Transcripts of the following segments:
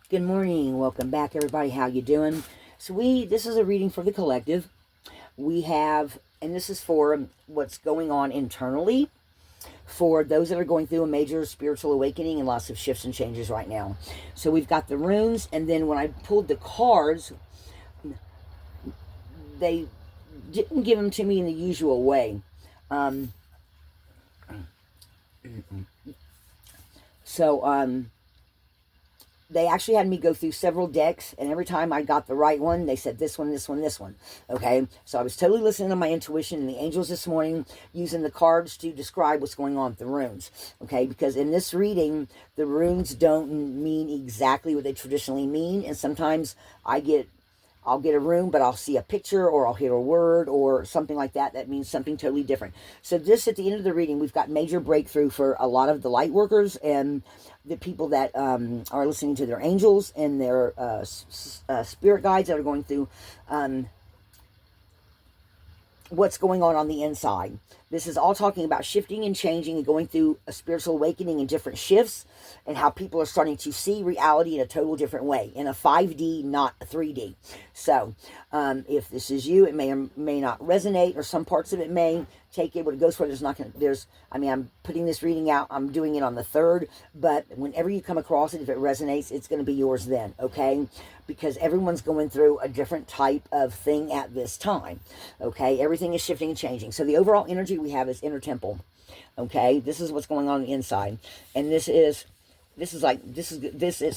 Good morning. Welcome back, everybody. How you doing? So this is a reading for the collective. We have, and this is for what's going on internally for those that are going through a major spiritual awakening and lots of shifts and changes right now. So we've got the runes, and then when I pulled the cards, they didn't give them to me in the usual way. They actually had me go through several decks, and every time I got the right one, they said this one, this one, this one. Okay, so I was totally listening to my intuition and the angels this morning, using the cards to describe what's going on with the runes. Okay, because in this reading, the runes don't mean exactly what they traditionally mean, and sometimes I'll get a rune, but I'll see a picture or I'll hear a word or something like that. That means something totally different. So this, at the end of the reading, we've got major breakthrough for a lot of the light workers and the people that are listening to their angels and their spirit guides that are going through what's going on the inside. This is all talking about shifting and changing and going through a spiritual awakening in different shifts, and how people are starting to see reality in a total different way, in a 5D, not a 3D. So if this is you, it may or may not resonate, or some parts of it may. Take it what it goes for. I'm putting this reading out. I'm doing it on the 3rd, but whenever you come across it, if it resonates, it's going to be yours then, okay? Because everyone's going through a different type of thing at this time, okay? Everything is shifting and changing. So the overall energy we have is inner temple, okay? This is what's going on the inside, and this is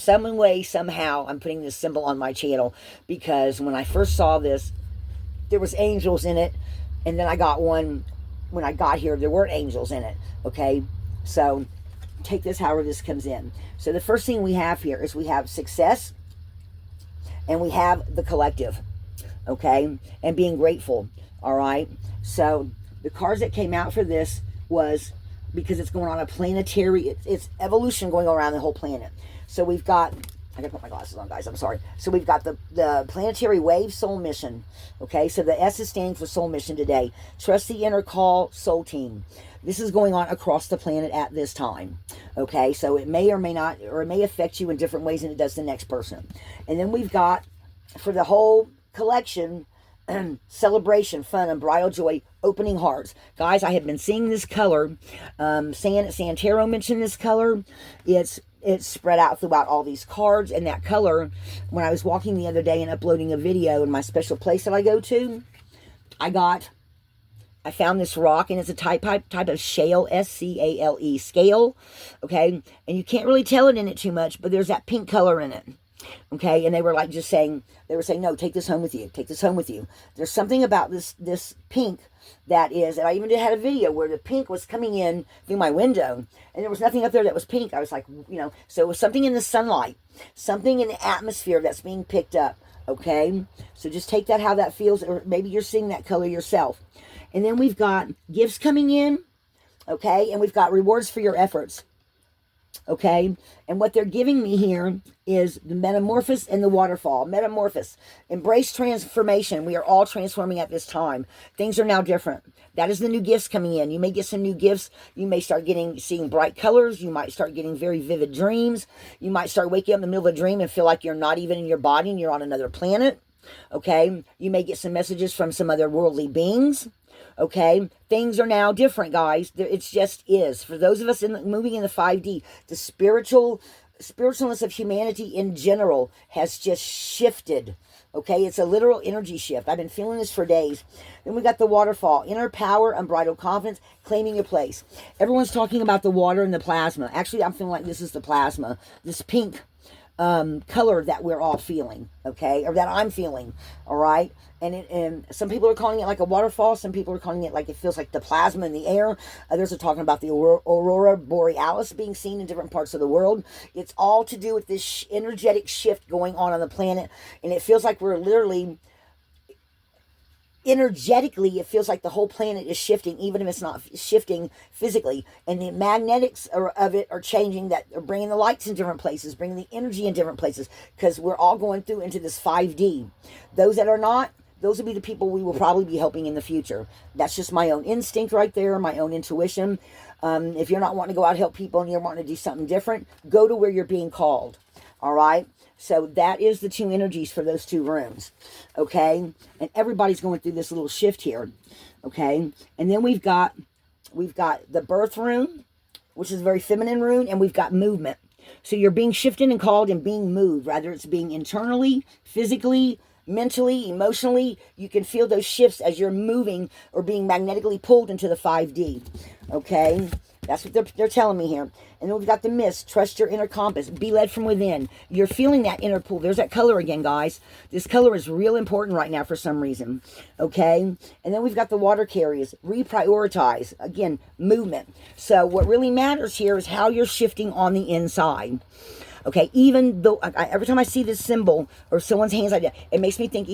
some way, somehow, I'm putting this symbol on my channel, because when I first saw this, there was angels in it, and then I got one. When I got here, there weren't angels in it, okay? So take this however this comes in. So the first thing we have here is we have success, and we have the collective, okay? And being grateful, all right? So the cards that came out for this was, because it's going on a planetary, it's evolution going around the whole planet. So we've got, I gotta put my glasses on, guys, I'm sorry. So we've got the planetary wave soul mission, okay? So the S is standing for soul mission today. Trust the inner call, soul team. This is going on across the planet at this time, okay? So it may or may not, or it may affect you in different ways than it does the next person. And then we've got, for the whole collection, celebration, fun, unbridled joy, opening hearts. Guys, I have been seeing this color. Santero mentioned this color. It's spread out throughout all these cards, and that color, when I was walking the other day and uploading a video in my special place that I go to, I found this rock, and it's a type of shale, S-C-A-L-E, scale, okay? And you can't really tell it in it too much, but there's that pink color in it, okay? And they were saying, no, take this home with you. Take this home with you. There's something about this pink that is, and I even had a video where the pink was coming in through my window, and there was nothing up there that was pink. I was like, so it was something in the sunlight, something in the atmosphere that's being picked up, okay? So just take that how that feels, or maybe you're seeing that color yourself. And then we've got gifts coming in, okay? And we've got rewards for your efforts, okay? And what they're giving me here is the metamorphosis and the waterfall. Metamorphosis. Embrace transformation. We are all transforming at this time. Things are now different. That is the new gifts coming in. You may get some new gifts. You may start seeing bright colors. You might start getting very vivid dreams. You might start waking up in the middle of a dream and feel like you're not even in your body and you're on another planet, okay? You may get some messages from some other worldly beings. Okay, things are now different, guys. It just is. For those of us moving in the 5D, the spiritualness of humanity in general has just shifted. Okay, it's a literal energy shift. I've been feeling this for days. Then we got the waterfall, inner power, unbridled confidence, claiming your place. Everyone's talking about the water and the plasma. Actually, I'm feeling like this is the plasma, this pink color that we're all feeling, okay, or that I'm feeling, all right? And some people are calling it like a waterfall. Some people are calling it like it feels like the plasma in the air. Others are talking about the aurora borealis being seen in different parts of the world. It's all to do with this energetic shift going on the planet, and it feels like we're literally, energetically, it feels like the whole planet is shifting, even if it's not shifting physically. And the magnetics of it are changing, that are bringing the lights in different places, bringing the energy in different places, because we're all going through into this 5D. Those that are not, those will be the people we will probably be helping in the future. That's just my own instinct right there, my own intuition. If you're not wanting to go out and help people and you're wanting to do something different, go to where you're being called. All right. So that is the two energies for those two rooms. Okay. And everybody's going through this little shift here. Okay. And then we've got the birth room, which is a very feminine room, and we've got movement. So you're being shifted and called and being moved, whether it's being internally, physically, mentally, emotionally. You can feel those shifts as you're moving or being magnetically pulled into the 5D. Okay? That's what they're telling me here. And then we've got the mist. Trust your inner compass. Be led from within. You're feeling that inner pull. There's that color again, guys. This color is real important right now for some reason. Okay? And then we've got the water carriers. Reprioritize. Again, movement. So what really matters here is how you're shifting on the inside. Okay, even though every time I see this symbol or someone's hands like that, it makes me think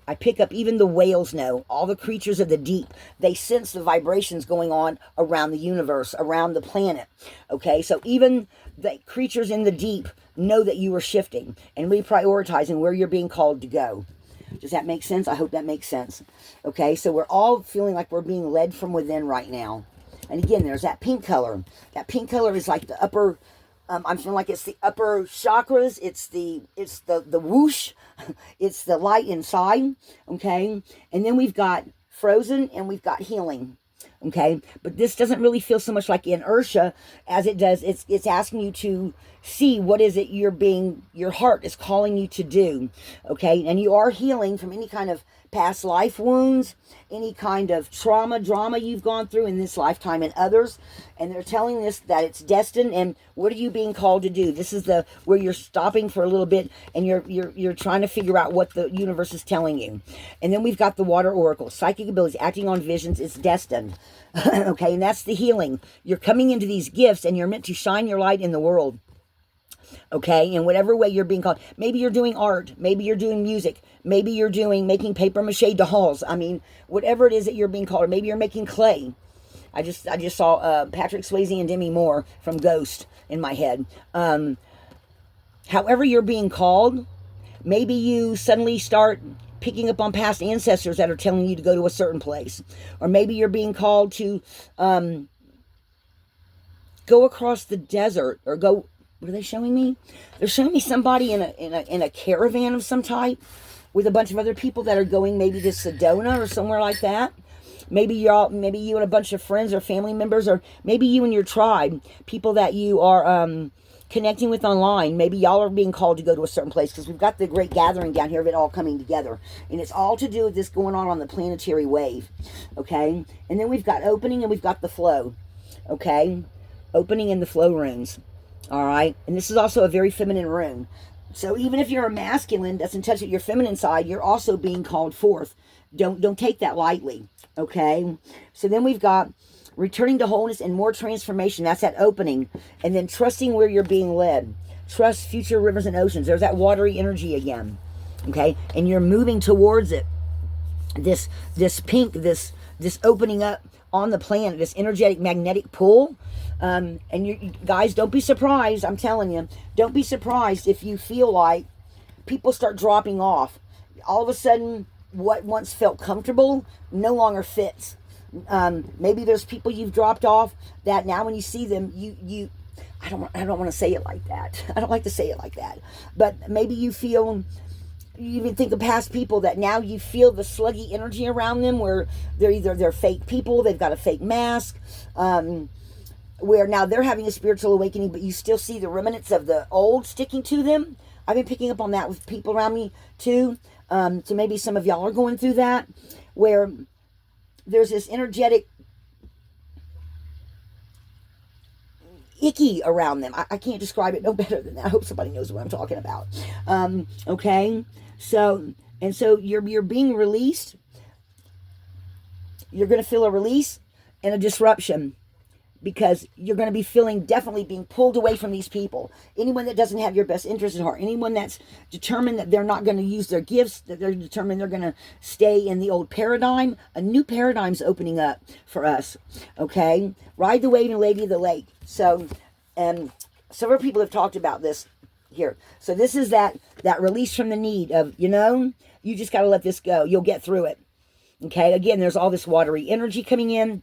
I pick up even the whales know, all the creatures of the deep, they sense the vibrations going on around the universe, around the planet. Okay, so even the creatures in the deep know that you are shifting and reprioritizing where you're being called to go. Does that make sense? I hope that makes sense. Okay, so we're all feeling like we're being led from within right now. And again, there's that pink color. That pink color is like the upper... I'm feeling like it's the upper chakras. It's the whoosh. It's the light inside. Okay. And then we've got frozen and we've got healing. Okay. But this doesn't really feel so much like inertia as it does. It's asking you to see what is it your heart is calling you to do. Okay. And you are healing from any kind of past life wounds, any kind of drama you've gone through in this lifetime and others. And they're telling us that it's destined. And what are you being called to do? This is where you're stopping for a little bit and you're trying to figure out what the universe is telling you. And then we've got the water oracle, psychic abilities, acting on visions. It's destined. Okay. And that's the healing. You're coming into these gifts and you're meant to shine your light in the world. Okay, in whatever way you're being called. Maybe you're doing art. Maybe you're doing music. Maybe you're making paper mache dolls. I mean, whatever it is that you're being called. Or maybe you're making clay. I just saw Patrick Swayze and Demi Moore from Ghost in my head. However you're being called, maybe you suddenly start picking up on past ancestors that are telling you to go to a certain place. Or maybe you're being called to go across the desert or go... What are they showing me? They're showing me somebody in a caravan of some type with a bunch of other people that are going maybe to Sedona or somewhere like that. Maybe you and a bunch of friends or family members, or maybe you and your tribe, people that you are connecting with online. Maybe y'all are being called to go to a certain place because we've got the great gathering down here of it all coming together. And it's all to do with this going on the planetary wave. Okay? And then we've got opening and we've got the flow. Okay? Opening in the flow rooms. All right. And this is also a very feminine room. So even if you're a masculine that's in touch with your feminine side, you're also being called forth. Don't take that lightly. Okay. So then we've got returning to wholeness and more transformation. That's that opening. And then trusting where you're being led. Trust future rivers and oceans. There's that watery energy again. Okay. And you're moving towards it. This pink, this opening up on the planet, this energetic magnetic pull. And you guys, don't be surprised. I'm telling you, don't be surprised if you feel like people start dropping off. All of a sudden, what once felt comfortable no longer fits. Maybe there's people you've dropped off that now when you see them, I don't want to say it like that. I don't like to say it like that. But maybe you even think of past people that now you feel the sluggy energy around them where they're fake people, they've got a fake mask, where now they're having a spiritual awakening, but you still see the remnants of the old sticking to them. I've been picking up on that with people around me too. So maybe some of y'all are going through that, where there's this energetic icky around them. I can't describe it no better than that. I hope somebody knows what I'm talking about. Okay. So you're being released. You're going to feel a release and a disruption, because you're going to be definitely being pulled away from these people. Anyone that doesn't have your best interest at heart, anyone that's determined that they're not going to use their gifts, that they're determined they're going to stay in the old paradigm, a new paradigm's opening up for us. Okay? Ride the wave and lady of the lake. So, several people have talked about this here. So this is that release from the need of, you just got to let this go. You'll get through it. Okay? Again, there's all this watery energy coming in.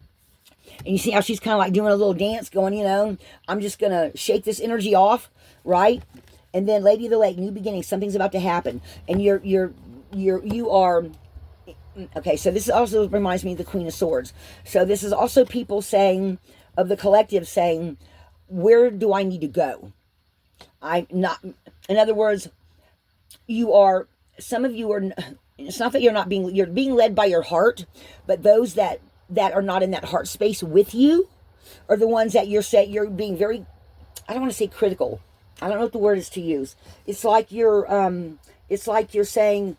And you see how she's kind of like doing a little dance going, I'm just going to shake this energy off, right? And then Lady of the Lake, new beginning, something's about to happen. And you are, okay, so this also reminds me of the Queen of Swords. So this is also people saying, of the collective saying, where do I need to go? I'm not, in other words, you are, some of you are, it's not that you're being led by your heart, but those that are not in that heart space with you are the ones that you're being very, I don't want to say critical. I don't know what the word is to use. It's like you're saying,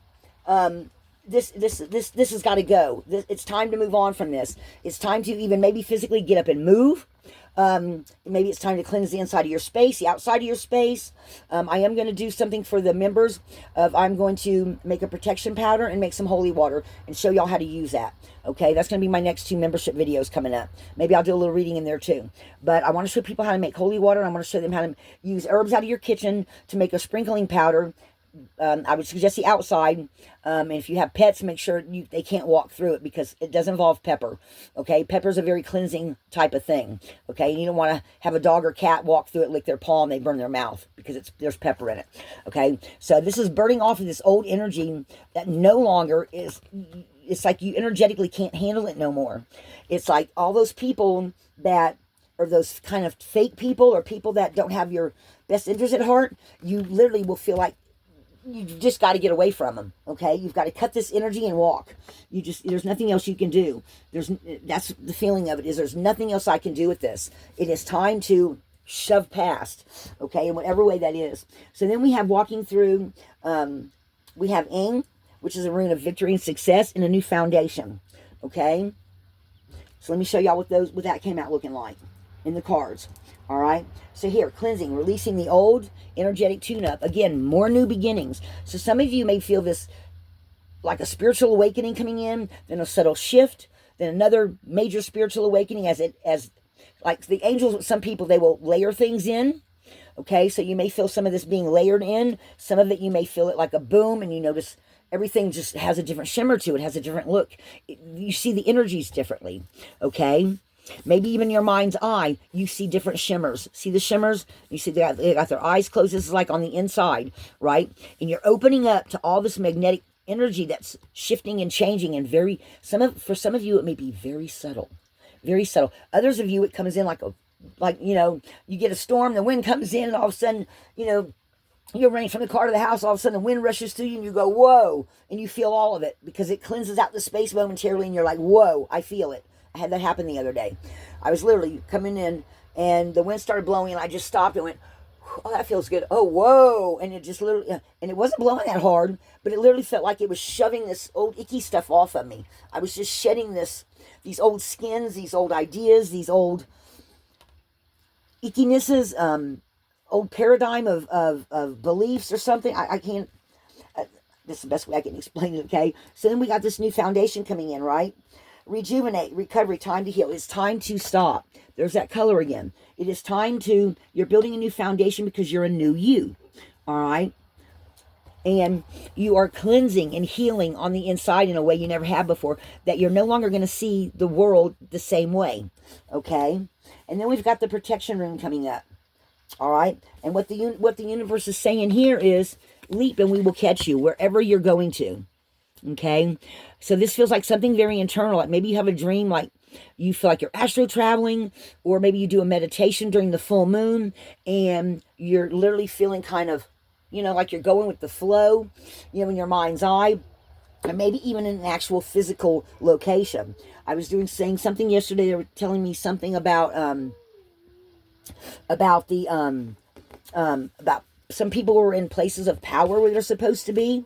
this has got to go. It's time to move on from this. It's time to even maybe physically get up and move. Maybe it's time to cleanse the inside of your space, the outside of your space. I am going to do something for the members I'm going to make a protection powder and make some holy water and show y'all how to use that. Okay, that's going to be my next 2 membership videos coming up. Maybe I'll do a little reading in there too. But I want to show people how to make holy water. And I want to show them how to use herbs out of your kitchen to make a sprinkling powder. I would suggest the outside. And if you have pets, make sure they can't walk through it because it does involve pepper. Okay, pepper is a very cleansing type of thing. Okay, and you don't want to have a dog or cat walk through it, lick their paw, and they burn their mouth because there's pepper in it. Okay, so this is burning off of this old energy that no longer is. It's like you energetically can't handle it no more. It's like all those people that are those kind of fake people or people that don't have your best interest at heart. You literally will feel like you just got to get away from them. Okay, you've got to cut this energy and walk. There's nothing else you can do. That's the feeling of it, is there's nothing else I can do with this. It is time to shove past. Okay, in whatever way that is. So then we have walking through. We have Ing, which is a rune of victory and success, and a new foundation. Okay, so let me show y'all what that came out looking like in the cards. All right, so here, cleansing, releasing the old, energetic tune-up. Again, more new beginnings. So some of you may feel this like a spiritual awakening coming in, then a subtle shift, then another major spiritual awakening as like the angels with some people, they will layer things in. Okay, so you may feel some of this being layered in. Some of it you may feel it like a boom, and you notice everything just has a different shimmer to it, has a different look. You see the energies differently. Okay, maybe even your mind's eye, you see different shimmers. See the shimmers? You see they got their eyes closed. This is like on the inside, right? And you're opening up to all this magnetic energy that's shifting and changing, and for some of you it may be very subtle. Very subtle. Others of you, it comes in like you get a storm, the wind comes in, and all of a sudden, you're running from the car to the house, all of a sudden the wind rushes through you, and you go, whoa, and you feel all of it, because it cleanses out the space momentarily, and you're like, whoa, I feel it. I had that happen the other day. I was literally coming in, and the wind started blowing, and I just stopped and went, oh, that feels good. Oh, whoa. And it just literally, and it wasn't blowing that hard, but it literally felt like it was shoving this old icky stuff off of me. I was just shedding these old skins, these old ideas, these old ickinesses, old paradigm of beliefs or something. I can't, this is the best way I can explain it, okay? So then we got this new foundation coming in, right? Rejuvenate, recovery, time to heal. It's time to stop. There's that color again. It is time you're building a new foundation because you're a new you, all right? And you are cleansing and healing on the inside in a way you never have before, that you're no longer going to see the world the same way, okay? And then we've got the protection rune coming up, all right? And what the universe is saying here is, leap and we will catch you wherever you're going to, okay? So this feels like something very internal. Like maybe you have a dream, like you feel like you're astro traveling, or maybe you do a meditation during the full moon and you're literally feeling kind of, like you're going with the flow, in your mind's eye, or maybe even in an actual physical location. I was saying something yesterday. They were telling me something about some people were in places of power where they're supposed to be.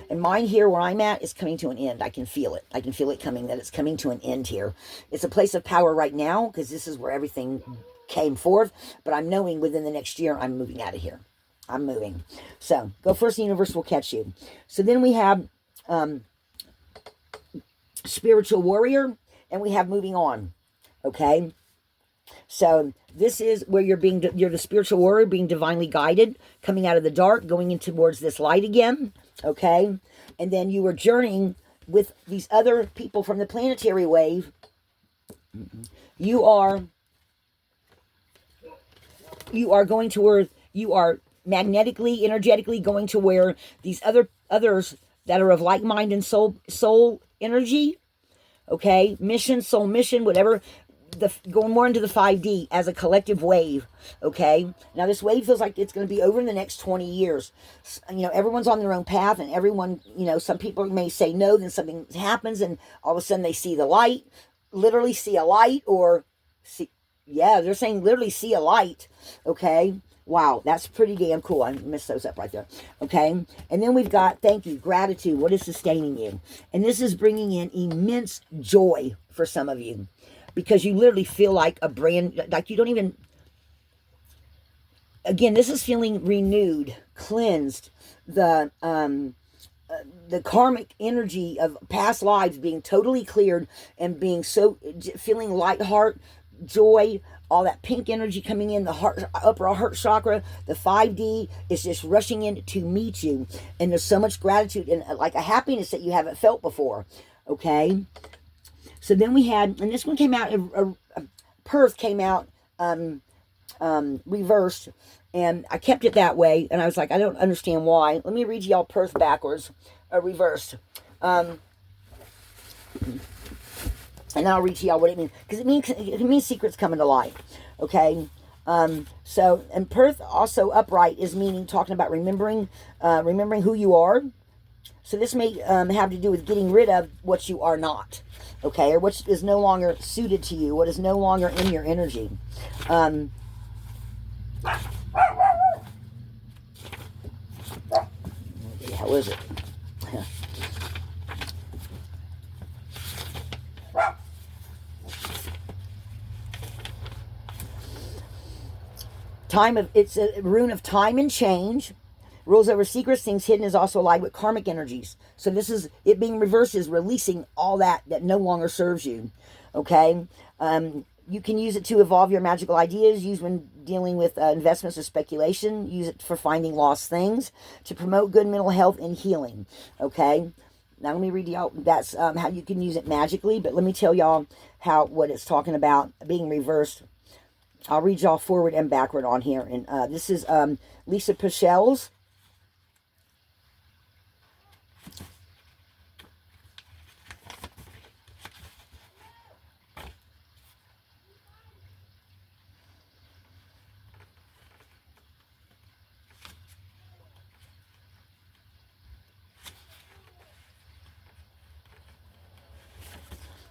And mine here where I'm at is coming to an end. I can feel it. I can feel it coming, that it's coming to an end here. It's a place of power right now because this is where everything came forth. But I'm knowing within the next year I'm moving out of here. I'm moving. So go first, the universe will catch you. So then we have spiritual warrior, and we have moving on. Okay. So this is where you're the spiritual warrior, being divinely guided, coming out of the dark, going in towards this light again, okay? And then you are journeying with these other people from the planetary wave. You are going to where you are magnetically, energetically going to where these others that are of like mind and soul energy, okay, mission, soul mission, whatever, going more into the 5D as a collective wave, okay? Now, this wave feels like it's going to be over in the next 20 years. Everyone's on their own path, and everyone, some people may say no, then something happens, and all of a sudden they see the light, literally see a light, or see, yeah, they're saying literally see a light, okay? Wow, that's pretty damn cool. I messed those up right there. Okay. And then we've got thank you, gratitude. What is sustaining you? And this is bringing in immense joy for some of you, because you literally feel like like you don't even, again, this is feeling renewed, cleansed, the karmic energy of past lives being totally cleared and being feeling light heart, joy, all that pink energy coming in, the heart, upper heart chakra, the 5D is just rushing in to meet you. And there's so much gratitude and like a happiness that you haven't felt before. Okay. So then we had, and this one came out, Perth came out reversed, and I kept it that way. And I was like, I don't understand why. Let me read y'all Perth backwards, reversed. And I'll read to y'all what it means, because it means secrets coming to light. Okay. So, and Perth also upright is meaning talking about remembering who you are. So this may have to do with getting rid of what you are not, okay, or what is no longer suited to you, what is no longer in your energy. What the hell is it? It's a rune of time and change. Rules over secrets, things hidden, is also allied with karmic energies. So this is, it being reversed is releasing all that no longer serves you. Okay? You can use it to evolve your magical ideas, use when dealing with investments or speculation, use it for finding lost things, to promote good mental health and healing. Okay? Now let me read y'all, that's how you can use it magically, but let me tell y'all what it's talking about being reversed. I'll read y'all forward and backward on here. And this is Lisa Pichel's.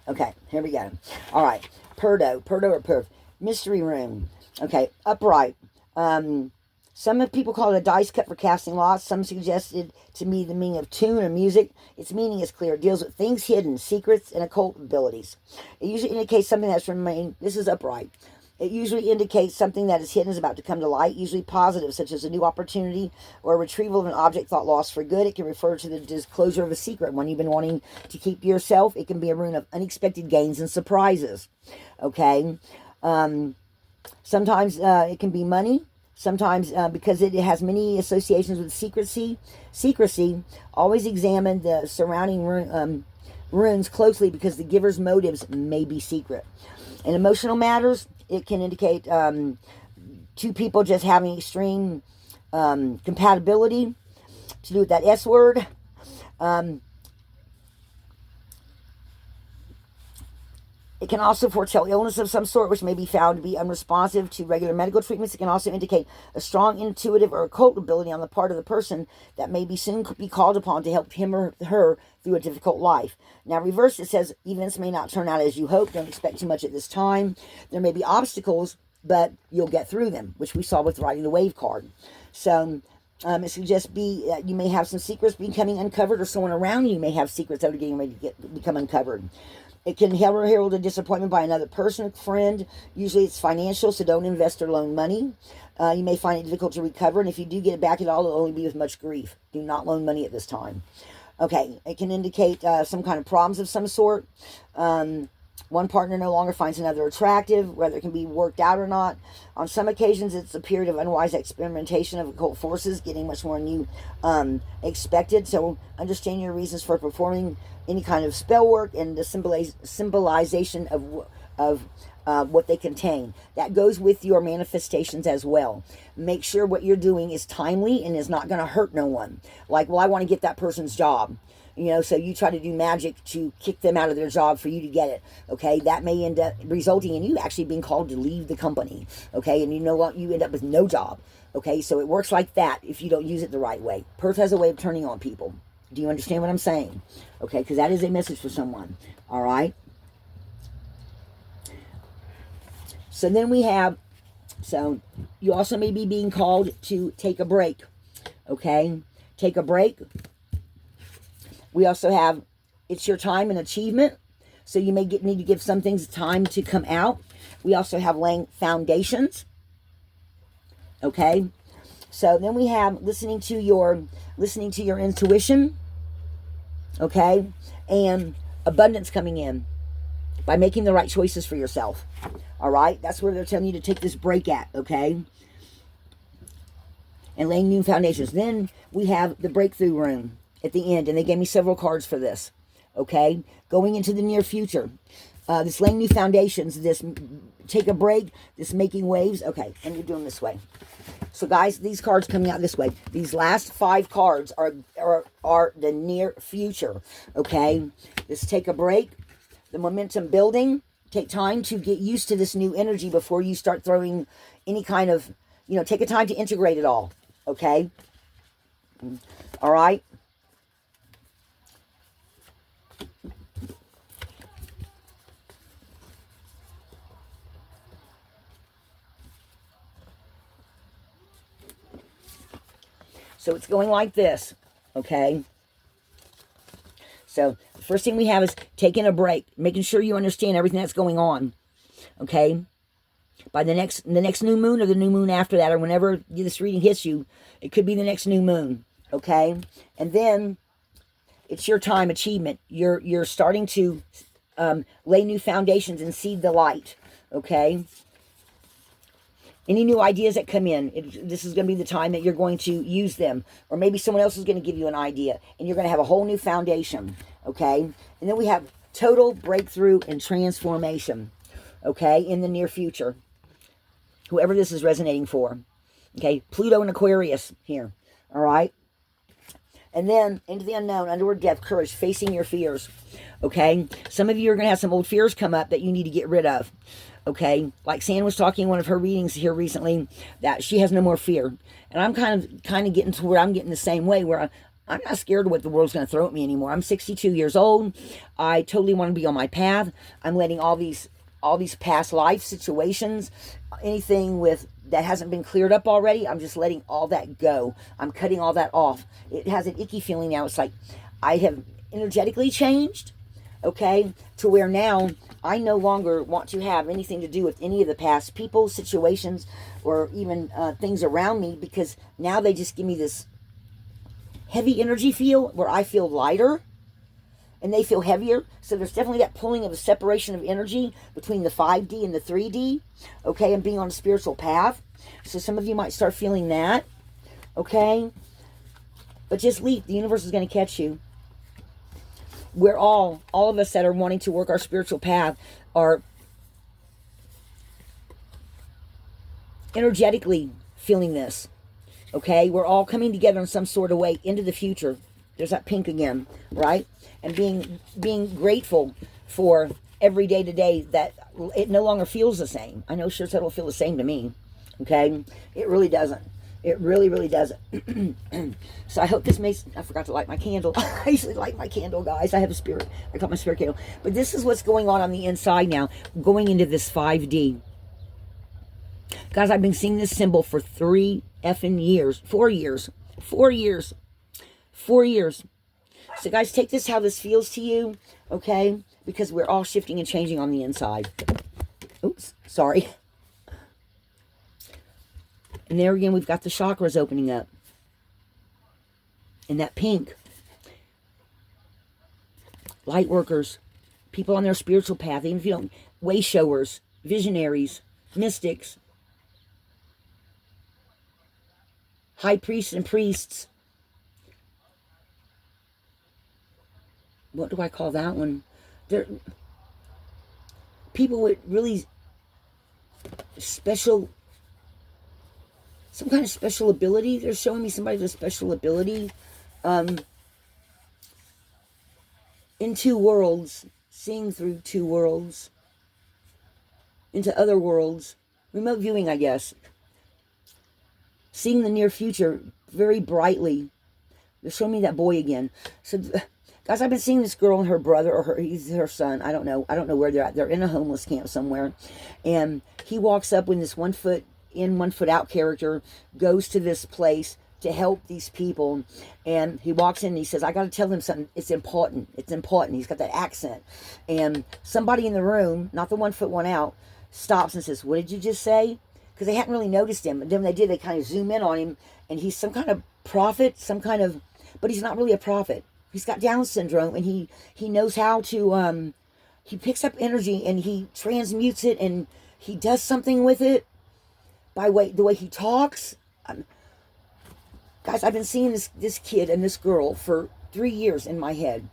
Okay, here we go. All right, Perdo or Perth. Mystery room. Okay, upright. Some people call it a dice cut for casting lots. Some suggested to me the meaning of tune or music. Its meaning is clear. It deals with things hidden, secrets, and occult abilities. It usually indicates something that's remained. This is upright. It usually indicates something that is hidden is about to come to light, usually positive, such as a new opportunity or a retrieval of an object thought lost for good. It can refer to the disclosure of a secret, one you've been wanting to keep to yourself. It can be a rune of unexpected gains and surprises. Okay? Sometimes it can be money. Sometimes because it has many associations with secrecy, always examine the surrounding runes closely, because the giver's motives may be secret. In emotional matters, it can indicate two people just having extreme compatibility, to do with that S word. It can also foretell illness of some sort, which may be found to be unresponsive to regular medical treatments. It can also indicate a strong intuitive or occult ability on the part of the person that may be soon be called upon to help him or her through a difficult life. Now, reverse, it says events may not turn out as you hope. Don't expect too much at this time. There may be obstacles, but you'll get through them, which we saw with writing the wave card. So it suggests you may have some secrets becoming uncovered, or someone around you may have secrets that are getting ready to become uncovered. It can herald a disappointment by another person, friend. Usually it's financial, so don't invest or loan money. You may find it difficult to recover, and if you do get it back at all, it'll only be with much grief. Do not loan money at this time. Okay, it can indicate some kind of problems of some sort. One partner no longer finds another attractive, whether it can be worked out or not. On some occasions, it's a period of unwise experimentation of occult forces, getting much more than you expected. So understand your reasons for performing any kind of spell work and the symbolization of what they contain. That goes with your manifestations as well. Make sure what you're doing is timely and is not going to hurt no one. Like, well, I want to get that person's job. You know, so you try to do magic to kick them out of their job for you to get it. Okay, that may end up resulting in you actually being called to leave the company. Okay, and you know what? You end up with no job. Okay, so it works like that if you don't use it the right way. Perth has a way of turning on people. Do you understand what I'm saying? Okay, because that is a message for someone. All right. So then we have, so you also may be being called to take a break. Okay, take a break. We also have, it's your time and achievement. So you may need to give some things time to come out. We also have laying foundations. Okay. So then we have listening to your intuition. Okay. And abundance coming in by making the right choices for yourself. All right. That's where they're telling you to take this break at. Okay. And laying new foundations. Then we have the breakthrough room at the end, and they gave me several cards for this. Okay, going into the near future, this laying new foundations, this take a break, this making waves. Okay, and you're doing this way. So guys, these cards coming out this way. These last 5 cards are the near future. Okay, this take a break, the momentum building. Take time to get used to this new energy before you start throwing any kind of, take a time to integrate it all. Okay, all right. So it's going like this, okay? So the first thing we have is taking a break, making sure you understand everything that's going on, okay? By the next new moon or the new moon after that, or whenever this reading hits you, it could be the next new moon, okay? And then it's your time, achievement. You're starting to lay new foundations and seed the light, okay? Any new ideas that come in, this is going to be the time that you're going to use them. Or maybe someone else is going to give you an idea, and you're going to have a whole new foundation, okay? And then we have total breakthrough and transformation, okay, in the near future. Whoever this is resonating for, okay? Pluto and Aquarius here, all right? And then into the unknown, underward depth, courage, facing your fears, okay? Some of you are going to have some old fears come up that you need to get rid of. Okay, like San was talking in one of her readings here recently, that she has no more fear. And I'm kind of getting to where I'm getting the same way, where I'm not scared of what the world's going to throw at me anymore. I'm 62 years old. I totally want to be on my path. I'm letting all these past life situations, anything that hasn't been cleared up already, I'm just letting all that go. I'm cutting all that off. It has an icky feeling now. It's like I have energetically changed, okay, to where now I no longer want to have anything to do with any of the past people, situations, or even things around me, because now they just give me this heavy energy feel where I feel lighter and they feel heavier. So there's definitely that pulling of a separation of energy between the 5D and the 3D, okay, and being on a spiritual path. So some of you might start feeling that, okay? But just leap. The universe is going to catch you. We're all of us that are wanting to work our spiritual path are energetically feeling this, okay? We're all coming together in some sort of way into the future. There's that pink again, right? And being grateful for every day to day that it no longer feels the same. I know sure it'll feel the same to me, okay? It really doesn't. It really, really doesn't. So I hope this makes... I forgot to light my candle. I usually light my candle, guys. I have a spirit. I got my spirit candle. But this is what's going on the inside now, going into this 5D. Guys, I've been seeing this symbol for 3 effing years. 4 years. 4 years. 4 years. So, guys, take this how this feels to you, okay? Because we're all shifting and changing on the inside. Oops, sorry. And there again, we've got the chakras opening up. And that pink. Light workers. People on their spiritual path. Even if you don't... Way showers. Visionaries. Mystics. High priests and priests. What do I call that one? people with really special, some kind of special ability. They're showing me somebody with a special ability. In two worlds, seeing through two worlds, into other worlds. Remote viewing, I guess. Seeing the near future very brightly. They're showing me that boy again. So, guys, I've been seeing this girl and her brother, or he's her son. I don't know. I don't know where they're at. They're in a homeless camp somewhere. And he walks up when this 1 foot in, 1 foot out character goes to this place to help these people. And he walks in and he says, I got to tell them something. It's important. It's important. He's got that accent. And somebody in the room, not the 1 foot one out, stops and says, what did you just say? Because they hadn't really noticed him. And then when they did, they kind of zoom in on him. And he's some kind of prophet, but he's not really a prophet. He's got Down syndrome, and he knows how to, he picks up energy and he transmutes it, and he does something with it by the way he talks. Guys, I've been seeing this kid and this girl for 3 years in my head.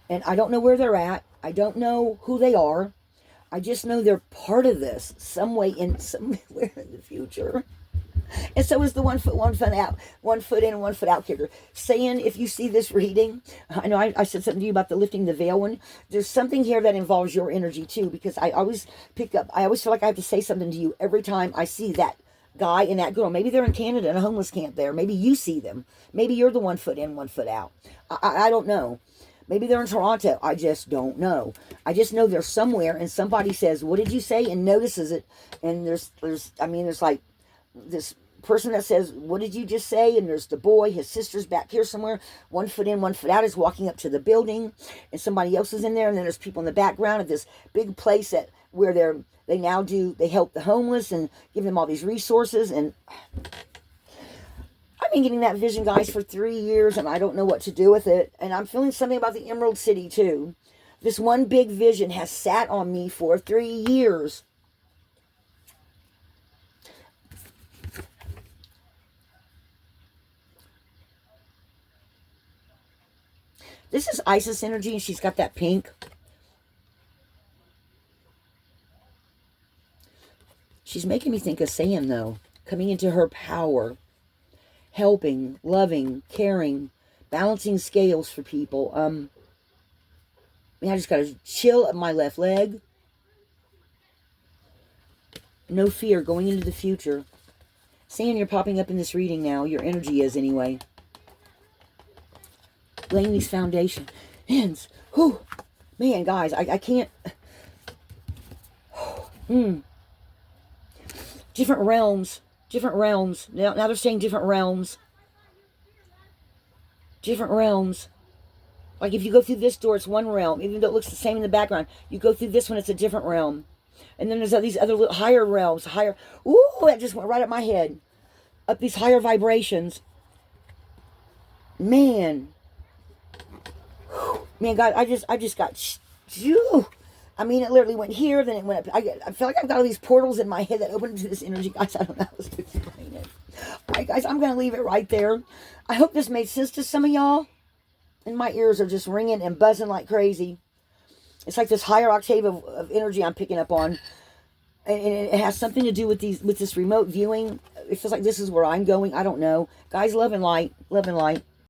And I don't know where they're at. I don't know who they are. I just know they're part of this somewhere in the future. And so is the 1 foot, 1 foot out, 1 foot in, 1 foot out character. Saying, if you see this reading, I know I said something to you about the lifting the veil one. There's something here that involves your energy too, because I always feel like I have to say something to you every time I see that guy and that girl. Maybe they're in Canada in a homeless camp there. Maybe you see them. Maybe you're the 1 foot in, 1 foot out. I don't know. Maybe they're in Toronto. I just don't know. I just know they're somewhere, and somebody says, what did you say? And notices it. And there's like this person that says, what did you just say? And there's the boy, his sister's back here somewhere. 1 foot in, 1 foot out is walking up to the building, and somebody else is in there. And then there's people in the background of this big place where they help the homeless and give them all these resources. And I've been getting that vision, guys, for 3 years, and I don't know what to do with it. And I'm feeling something about the Emerald City too. This one big vision has sat on me for 3 years. This is Isis energy, and she's got that pink. She's making me think of Sam, though. Coming into her power. Helping, loving, caring, balancing scales for people. I just got to chill at my left leg. No fear going into the future. Sam, you're popping up in this reading now. Your energy is, anyway. Laying these foundations. Whew. Man, guys, I can't. Different realms. Different realms. Now they're saying different realms. Different realms. Like if you go through this door, it's one realm. Even though it looks the same in the background. You go through this one, it's a different realm. And then there's these other little higher realms. Ooh, that just went right up my head. Up these higher vibrations. Man. Man, God, I just got... I mean, it literally went here, then it went up. I feel like I've got all these portals in my head that open into this energy. Guys, I don't know how to explain it. All right, guys, I'm going to leave it right there. I hope this made sense to some of y'all. And my ears are just ringing and buzzing like crazy. It's like this higher octave of energy I'm picking up on. And it has something to do with this remote viewing. It feels like this is where I'm going. I don't know. Guys, love and light. Love and light.